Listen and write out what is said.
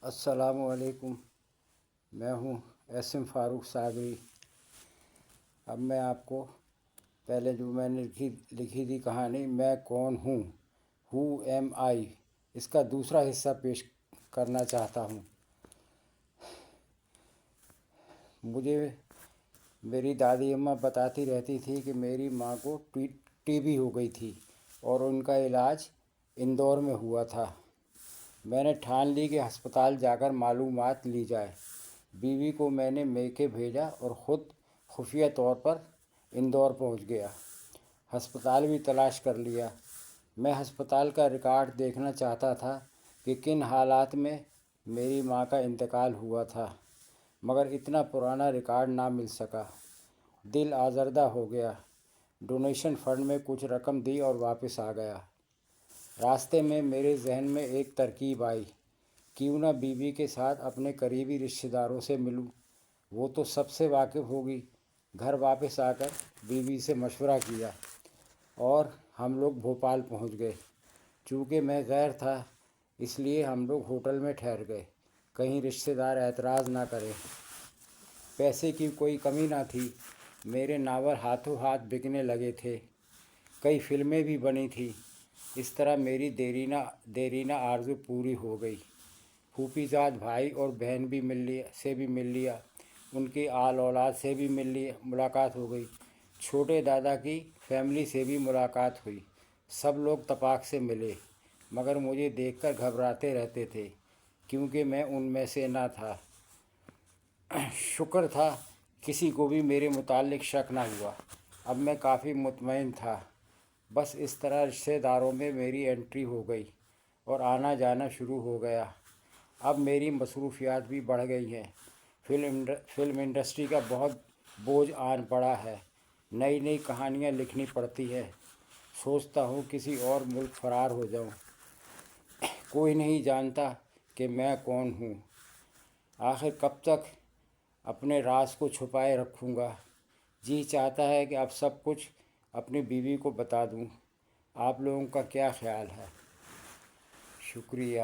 السلام علیکم۔ میں ہوں اسم فاروق صابری۔ اب میں آپ کو پہلے جو میں نے لکھی تھی کہانی میں کون ہوں، ہو ایم آئی، اس کا دوسرا حصہ پیش کرنا چاہتا ہوں۔ مجھے میری دادی اماں بتاتی رہتی تھی کہ میری ماں کو ٹی بی ہو گئی تھی اور ان کا علاج اندور میں ہوا تھا۔ میں نے ٹھان لی کہ ہسپتال جا کر معلومات لی جائے۔ بیوی کو میں نے میکے بھیجا اور خود خفیہ طور پر اندور پہنچ گیا۔ ہسپتال بھی تلاش کر لیا۔ میں ہسپتال کا ریکارڈ دیکھنا چاہتا تھا کہ کن حالات میں میری ماں کا انتقال ہوا تھا، مگر اتنا پرانا ریکارڈ نہ مل سکا۔ دل آزردہ ہو گیا۔ ڈونیشن فنڈ میں کچھ رقم دی اور واپس آ گیا۔ راستے میں میرے ذہن میں ایک ترکیب آئی، کیوں نہ بیوی کے ساتھ اپنے قریبی رشتہ داروں سے ملوں، وہ تو سب سے واقف ہوگی۔ گھر واپس آ کر بیوی سے مشورہ کیا اور ہم لوگ بھوپال پہنچ گئے۔ چونکہ میں غیر تھا اس لیے ہم لوگ ہوٹل میں ٹھہر گئے، کہیں رشتہ دار اعتراض نہ کریں۔ پیسے کی کوئی کمی نہ تھی۔ میرے ناول ہاتھوں ہاتھ بکنے لگے تھے۔ کئی فلمیں بھی بنی تھیں۔ اس طرح میری دیرینہ آرزو پوری ہو گئی۔ پھوپھی زاد بھائی اور بہن بھی مل لیا، ان کی آل اولاد سے بھی ملاقات ہو گئی۔ چھوٹے دادا کی فیملی سے بھی ملاقات ہوئی۔ سب لوگ تپاک سے ملے، مگر مجھے دیکھ کر گھبراتے رہتے تھے کیونکہ میں ان میں سے نہ تھا۔ شکر تھا کسی کو بھی میرے متعلق شک نہ ہوا۔ اب میں کافی مطمئن تھا۔ بس اس طرح رشتہ داروں میں میری انٹری ہو گئی اور آنا جانا شروع ہو گیا۔ اب میری مصروفیات بھی بڑھ گئی ہیں۔ فلم انڈسٹری کا بہت بوجھ آن پڑا ہے۔ نئی نئی کہانیاں لکھنی پڑتی ہے۔ سوچتا ہوں کسی اور ملک فرار ہو جاؤں۔ کوئی نہیں جانتا کہ میں کون ہوں۔ آخر کب تک اپنے راز کو چھپائے رکھوں گا؟ جی چاہتا ہے کہ اب سب کچھ اپنی بیوی کو بتا دوں۔ آپ لوگوں کا کیا خیال ہے؟ شکریہ۔